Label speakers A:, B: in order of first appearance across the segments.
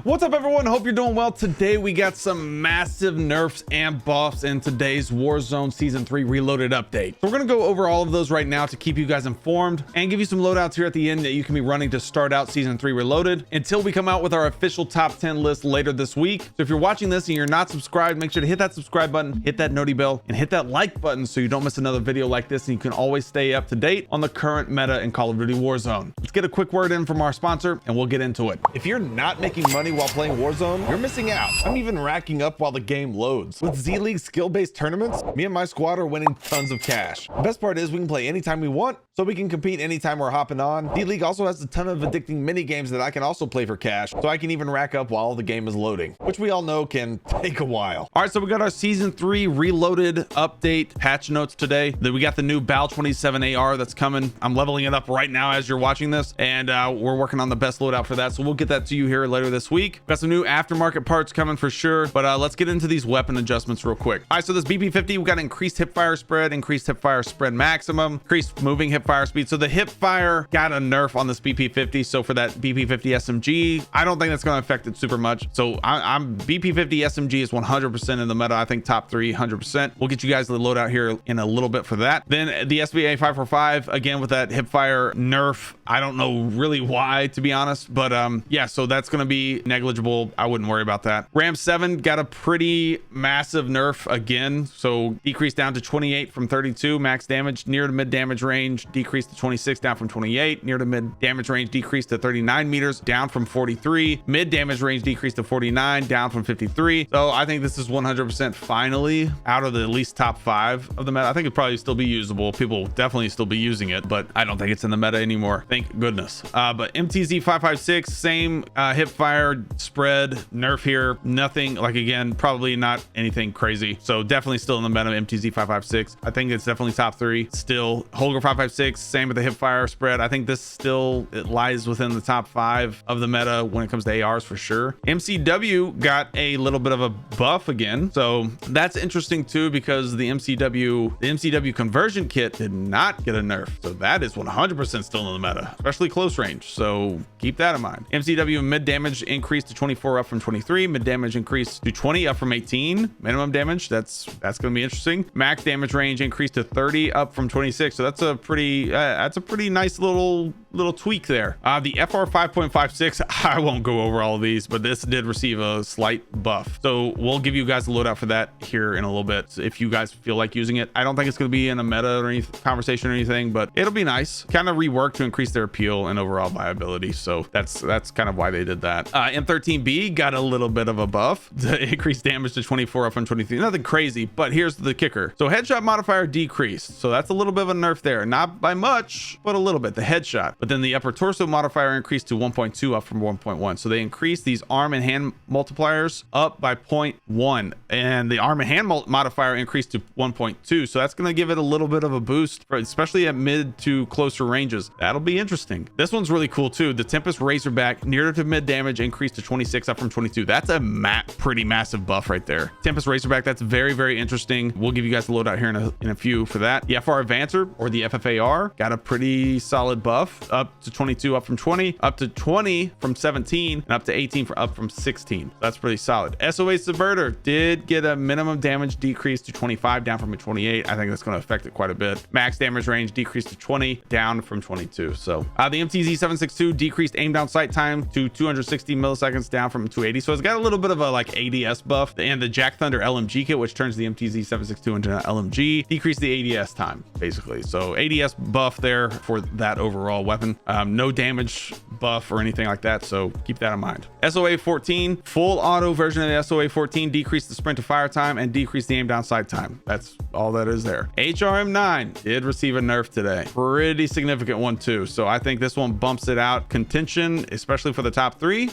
A: What's up, everyone? Hope you're doing well. Today we got some massive nerfs and buffs in today's Warzone Season 3 Reloaded update. So we're going to go over all of those right now to keep you guys informed and give you some loadouts here at the end that you can be running to start out Season 3 Reloaded until we come out with our official top 10 list later this week. So if you're watching this and you're not subscribed, make sure to hit that subscribe button, hit that noti bell, and hit that like button so you don't miss another video like this and you can always stay up to date on the current meta in Call of Duty Warzone. Let's get a quick word in from our sponsor and we'll get into it.
B: If you're not making money while playing Warzone, you're missing out. I'm even racking up while the game loads. With Z-League skill-based tournaments, me and my squad are winning tons of cash. The best part is we can play anytime we want, so we can compete anytime we're hopping on. Z-League also has a ton of addicting mini games that I can also play for cash, so I can even rack up while the game is loading, which we all know can take a while.
A: All right, so we got our Season 3 Reloaded update patch notes today. Then we got the new BAL 27 AR that's coming. I'm leveling it up right now as you're watching this, and we're working on the best loadout for that, so we'll get that to you here later this week. Got some new aftermarket parts coming for sure, but let's get into these weapon adjustments real quick. All right, so this BP50, we got increased hipfire spread, increased hipfire spread maximum, increased moving hipfire speed. So the hipfire got a nerf on this BP50. So for that BP50 SMG, I don't think that's going to affect it super much. So I'm BP50 SMG is 100% in the meta. I think top 3, 100%. We'll get you guys the loadout here in a little bit for that. Then the SBA 545 again with that hipfire nerf. I don't know really why, to be honest, but yeah, so that's going to be negligible. I wouldn't worry about that. Ram 7 got a pretty massive nerf again, so decreased down to 28 from 32 max damage. Near to mid damage range decreased to 26 down from 28. Near to mid damage range decreased to 39 meters down from 43. Mid damage range decreased to 49 down from 53. So I think this is 100% finally out of the at least top 5 of the meta. I think it'd probably still be usable. People will definitely still be using it, but I don't think it's in the meta anymore, thank goodness. But MTZ 556, same hip fire spread nerf here. Nothing, like, again, probably not anything crazy, so definitely still in the meta. MTZ 556, I think it's definitely top 3 still. Holger 556, same with the hip fire spread. I think this still, it lies within the top 5 of the meta when it comes to ARs for sure. MCW got a little bit of a buff again, so that's interesting too, because the MCW conversion kit did not get a nerf, so that is 100% still in the meta, especially close range, so keep that in mind. MCW mid damage increased to 24 up from 23. Mid damage increased to 20 up from 18. Minimum damage, that's going to be interesting. Max damage range increased to 30 up from 26, so that's a pretty nice little tweak there. The FR 5.56, I won't go over all of these, but this did receive a slight buff, so we'll give you guys a loadout for that here in a little bit if you guys feel like using it. I don't think it's going to be in a meta or any conversation or anything, but it'll be nice, kind of reworked to increase their appeal and overall viability, so that's kind of why they did that. M13B got a little bit of a buff to increase damage to 24 up from 23. Nothing crazy, but here's the kicker. So headshot modifier decreased, so that's a little bit of a nerf there, not by much, but a little bit, the headshot. But then the upper torso modifier increased to 1.2 up from 1.1, so they increased these arm and hand multipliers up by 0.1, and the arm and hand modifier increased to 1.2, so that's going to give it a little bit of a boost, especially at mid to closer ranges. That'll be interesting. This one's really cool too. The Tempest Razorback near to mid damage increased to 26 up from 22. That's a pretty massive buff right there. Tempest Razorback, that's very, very interesting. We'll give you guys the loadout here in a few for that. The FR Advancer, or the FFAR, got a pretty solid buff, up to 22 up from 20, up to 20 from 17, and up to 18 up from 16. That's pretty solid. SOA Subverter did get a minimum damage decrease to 25 down from a 28. I think that's going to affect it quite a bit. Max damage range decreased to 20 down from 22. So the MTZ 762 decreased aim down sight time to 260 milliseconds down from 280. So it's got a little bit of a like ADS buff. And the Jack Thunder LMG kit, which turns the MTZ 762 into an LMG, decreased the ADS time basically. So ADS buff there for that overall weapon. No damage buff or anything like that, so keep that in mind. SOA 14, full auto version of the SOA 14, decreased the sprint to fire time and decreased the aim down sight time. That's all that is there. HRM 9 did receive a nerf today, pretty significant one too, so I think this one bumps it out contention, especially for the top 3.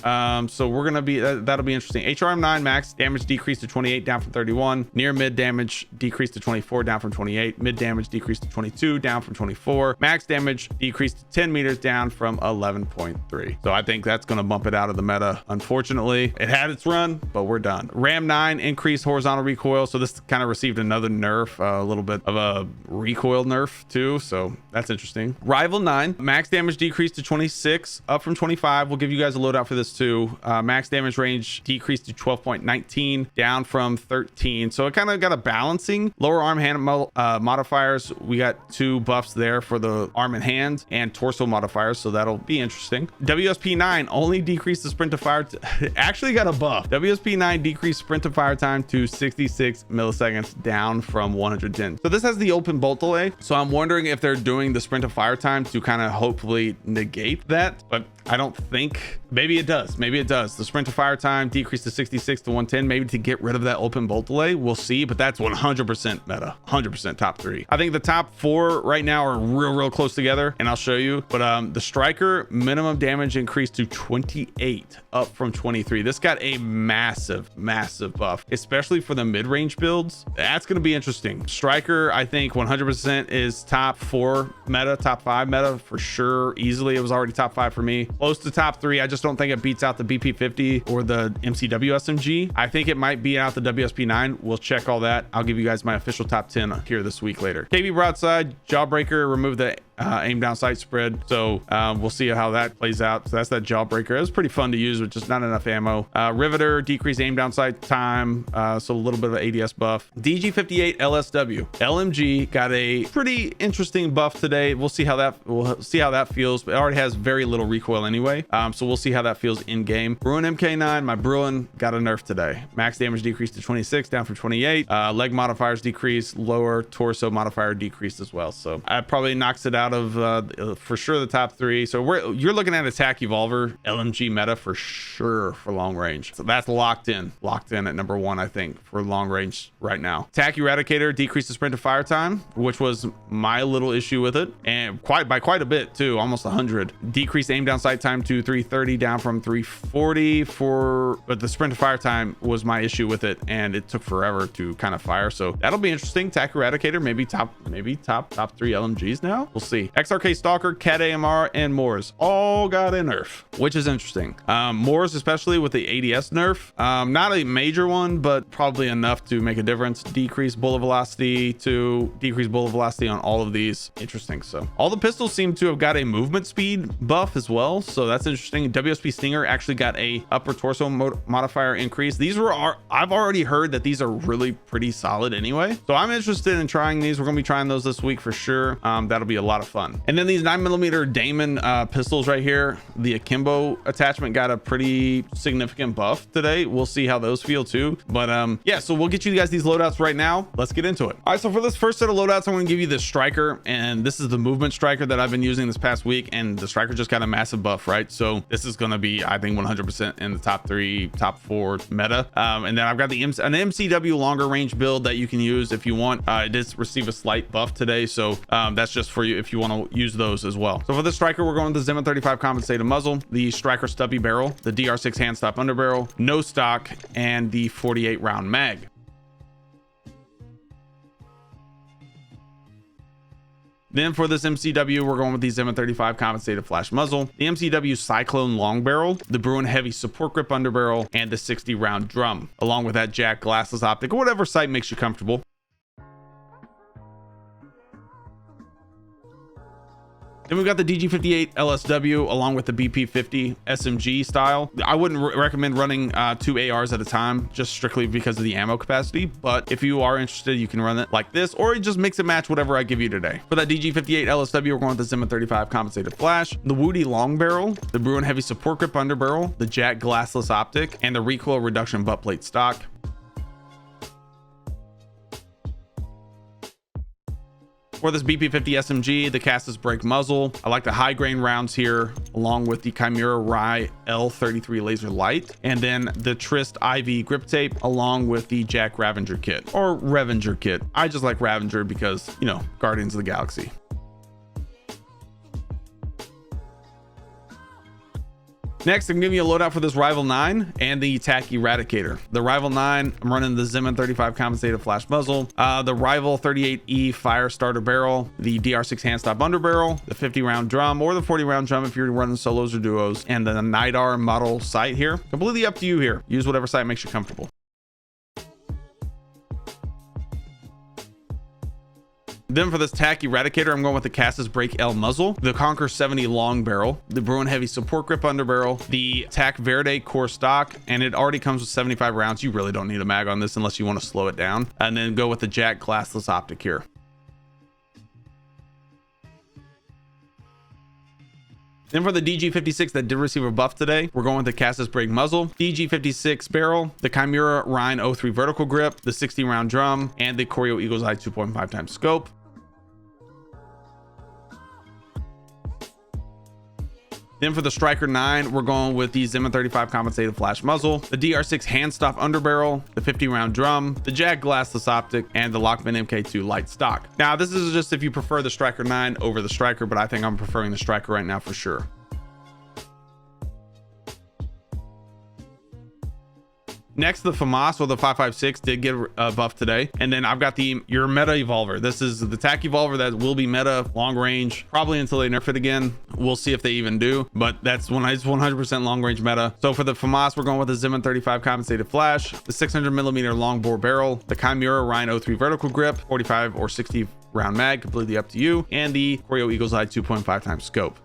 A: So we're gonna be that'll be interesting. HRM 9 max damage decreased to 28 down from 31. Near mid damage decreased to 24 down from 28. Mid damage decreased to 22 down from 24. Max damage decreased to 10 millimeters down from 11.3. So I think that's going to bump it out of the meta. Unfortunately, it had its run, but we're done. Ram 9 increased horizontal recoil. So this kind of received another nerf, a little bit of a recoil nerf too. So that's interesting. Rival 9, max damage decreased to 26, up from 25. We'll give you guys a loadout for this too. Max damage range decreased to 12.19, down from 13. So it kind of got a balancing. Lower arm hand modifiers, we got 2 buffs there for the arm and hand, and torso modifiers, so that'll be interesting. WSP 9 only decreased the sprint to fire actually got a buff. WSP 9 decreased sprint to fire time to 66 milliseconds, down from 110. So this has the open bolt delay, so I'm wondering if they're doing the sprint to fire time to kind of hopefully negate that, but I don't think. Maybe it does. Maybe it does. The sprint to fire time decreased to 66 to 110, maybe to get rid of that open bolt delay. We'll see, but that's 100% meta, 100% top 3. I think the top 4 right now are real close together, and I'll show you. But the striker minimum damage increased to 28, up from 23. This got a massive buff, especially for the mid-range builds. That's going to be interesting. Striker, I think 100% is top 4 meta, top 5 meta for sure. Easily, it was already top 5 for me. Close to top 3. I just don't think it beats out the BP50 or the MCW SMG. I think it might beat out the WSP9. We'll check all that. I'll give you guys my official top 10 here this week later. KB broadside, jawbreaker, remove the aim down sight spread. So we'll see how that plays out. So that's that jawbreaker. It was pretty fun to use with just not enough ammo. Riveter, decreased aim down sight time. So a little bit of an ADS buff. DG58 LSW. LMG got a pretty interesting buff today. We'll see how that feels. But it already has very little recoil anyway. So we'll see how that feels in game. Bruin MK9, my Bruin got a nerf today. Max damage decreased to 26, down from 28. Leg modifiers decreased, lower torso modifier decreased as well. So that probably knocks it out of for sure the top 3. So you're looking at attack evolver LMG meta for sure for long range. So that's locked in at number 1, I think, for long range right now. Attack eradicator decreased the sprint to fire time, which was my little issue with it, and by quite a bit too, almost 100. Decreased aim down sight time to 330, down from 340 but the sprint to fire time was my issue with it, and it took forever to kind of fire. So that'll be interesting. Attack eradicator, maybe top 3 LMGs now. We'll see. XRK Stalker, Cat AMR, and Moors all got a nerf, which is interesting. Moors, especially with the ADS nerf, not a major one, but probably enough to make a difference. Decreased bullet velocity on all of these. Interesting. So all the pistols seem to have got a movement speed buff as well, so that's interesting. WSP Stinger actually got a upper torso modifier increase. I've already heard that these are really pretty solid anyway, so I'm interested in trying these. We're gonna be trying those this week for sure. That'll be a lot of fun. And then these 9mm Damon pistols right here, the akimbo attachment got a pretty significant buff today. We'll see how those feel too. But yeah, so we'll get you guys these loadouts right now. Let's get into it. All right, so for this first set of loadouts, I'm going to give you the striker, and this is the movement striker that I've been using this past week, and the striker just got a massive buff, right? So this is going to be, I think, 100% in the top 3, top 4 meta. And then I've got an MCW longer range build that you can use if you want. It does receive a slight buff today, so that's just for you if you want to use those as well. So for the striker, we're going with the Zimmer 35 compensated muzzle, the striker stubby barrel, the DR6 hand stop underbarrel, no stock, and the 48 round mag. Then for this MCW, we're going with the Zimmer 35 compensated flash muzzle, the MCW Cyclone long barrel, the Bruin heavy support grip underbarrel, and the 60 round drum, along with that Jack glassless optic or whatever sight makes you comfortable. Then we've got the DG58 LSW along with the BP50 SMG style. I wouldn't recommend running 2 ARs at a time, just strictly because of the ammo capacity. But if you are interested, you can run it like this, or just mix and match whatever I give you today. For that DG58 LSW, we're going with the Zimmer 35 compensated flash, the Woody long barrel, the Bruin heavy support grip underbarrel, the Jack glassless optic, and the recoil reduction butt plate stock. For this BP50 SMG, the Cassis brake muzzle, I like the high grain rounds here, along with the Chimera Rye L33 laser light, and then the Trist IV grip tape, along with the Jack Ravenger kit, or Revenger kit. I just like Ravenger because, you know, Guardians of the Galaxy. Next, I'm giving you a loadout for this Rival 9 and the TAC Eradicator. The Rival 9, I'm running the Zimmon 35 compensated flash muzzle, the Rival 38E fire starter barrel, the DR6 hand stop underbarrel, the 50 round drum or the 40 round drum if you're running solos or duos, and the NIDAR model sight here. Completely up to you here. Use whatever sight makes you comfortable. Then for this TAC Eradicator, I'm going with the Cassis Break L muzzle, the Conquer 70 long barrel, the Bruin Heavy support grip underbarrel, the TAC Verde core stock, and it already comes with 75 rounds. You really don't need a mag on this unless you want to slow it down. And then go with the Jack glassless optic here. Then for the DG56 that did receive a buff today, we're going with the Cassis Break muzzle, DG56 barrel, the Chimera Rhine 03 vertical grip, the 60 round drum, and the Choreo Eagle's Eye 2.5 times scope. Then for the Striker 9, we're going with the Zimmon 35 compensated flash muzzle, the DR6 hand stop underbarrel, the 50 round drum, the Jag glassless optic, and the Lockman MK2 light stock. Now, this is just if you prefer the Striker 9 over the Striker, but I think I'm preferring the Striker right now for sure. Next, the FAMAS or the 5.56 did get a buff today. And then I've got your meta evolver. This is the TAC evolver that will be meta long range, probably until they nerf it again. We'll see if they even do, but that's when it's 100% long range meta. So for the FAMAS, we're going with the Zimmon 35 compensated flash, the 600 millimeter long bore barrel, the Chimera Rhine 03 vertical grip, 45 or 60 round mag, completely up to you, and the Choreo Eagle's Eye 2.5 times scope.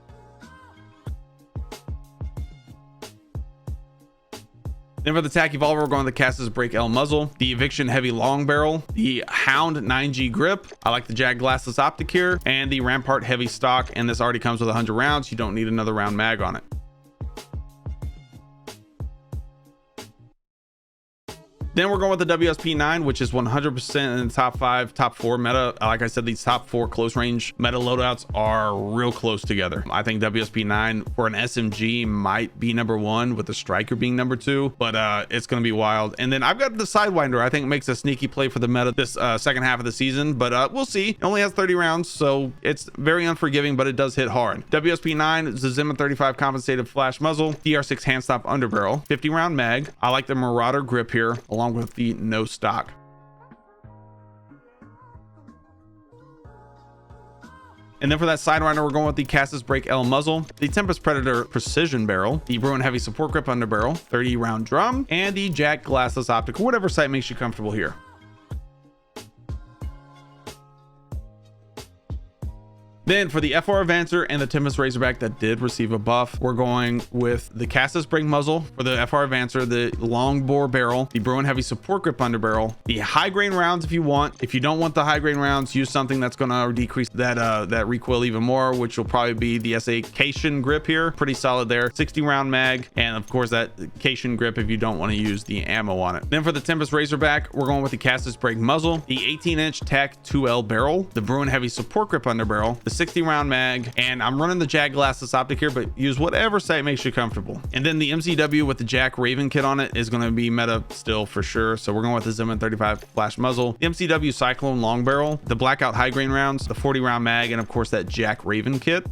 A: Then for the TAC evolver, we're going with the Cassis Break L muzzle, the Eviction heavy long barrel, the Hound 9G grip. I like the Jag glassless optic here, and the Rampart heavy stock. And this already comes with 100 rounds. You don't need another round mag on it. Then we're going with the WSP9, which is 100% in the top 5, top 4 meta. Like I said, these top 4 close range meta loadouts are real close together. I think WSP9 for an SMG might be number 1 with the Striker being number 2, but it's going to be wild. And then I've got the Sidewinder. I think makes a sneaky play for the meta this second half of the season, but we'll see. It only has 30 rounds, so it's very unforgiving, but it does hit hard. WSP9 is the Zimmon 35 compensated flash muzzle, DR6 hand stop underbarrel, 50 round mag. I like the Marauder grip here, along with the no stock. And then for that Sidewinder, we're going with the Cassis Break L muzzle, the Tempest Predator precision barrel, the Bruin heavy support grip underbarrel, 30 round drum, and the Jack glassless optic, whatever sight makes you comfortable here. Then for the FR Advancer and the Tempest Razorback that did receive a buff, we're going with the Cassis Break muzzle for the FR Advancer, the long bore barrel, the Bruin heavy support grip underbarrel, the high grain rounds if you want. If you don't want the high grain rounds, use something that's going to decrease that recoil even more, which will probably be the SA Cation grip here. Pretty solid there. 60 round mag, and of course that Cation grip if you don't want to use the ammo on it. Then for the Tempest Razorback, we're going with the Cassis Break muzzle, the 18-inch TAC 2L barrel, the Bruin heavy support grip underbarrel, the 60 round mag, and I'm running the Jag glassless optic here, but use whatever sight makes you comfortable. And then the MCW with the Jack Raven kit on it is going to be meta still for sure, so we're going with the Zimmon 35 flash muzzle, the MCW Cyclone long barrel, the Blackout high grain rounds, the 40 round mag, and of course that Jack Raven kit.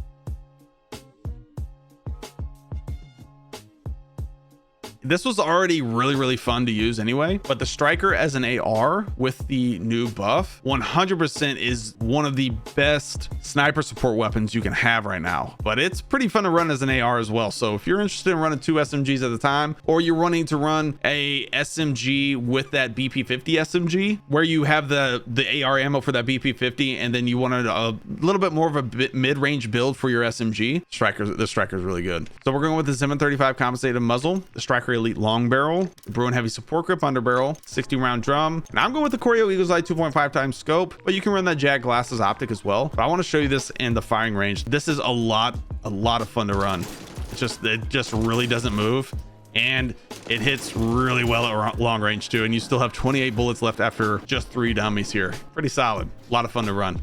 A: This was already really fun to use anyway, but the Striker as an AR with the new buff 100% is one of the best sniper support weapons you can have right now, but it's pretty fun to run as an AR as well. So if you're interested in running 2 SMGs at a time, or you're wanting to run a SMG with that BP50 SMG where you have the AR ammo for that BP50, and then you wanted a little bit more of a mid-range build for your SMG, the Striker is really good. So we're going with the Zimmon 35 compensated muzzle, the Striker Elite long barrel, the Bruin heavy support grip underbarrel, 60 round drum, and I'm going with the Choreo Eagle's Eye 2.5 times scope, but you can run that Jag glassless optic as well. But I want to show you this in the firing range. This is a lot of fun to run. It just really doesn't move, and it hits really well at long range too, and you still have 28 bullets left after just 3 dummies here. Pretty solid. A lot of fun to run.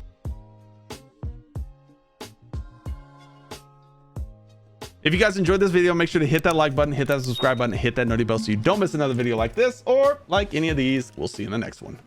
A: If you guys enjoyed this video, make sure to hit that like button, hit that subscribe button, hit that noty bell so you don't miss another video like this or like any of these. We'll see you in the next one.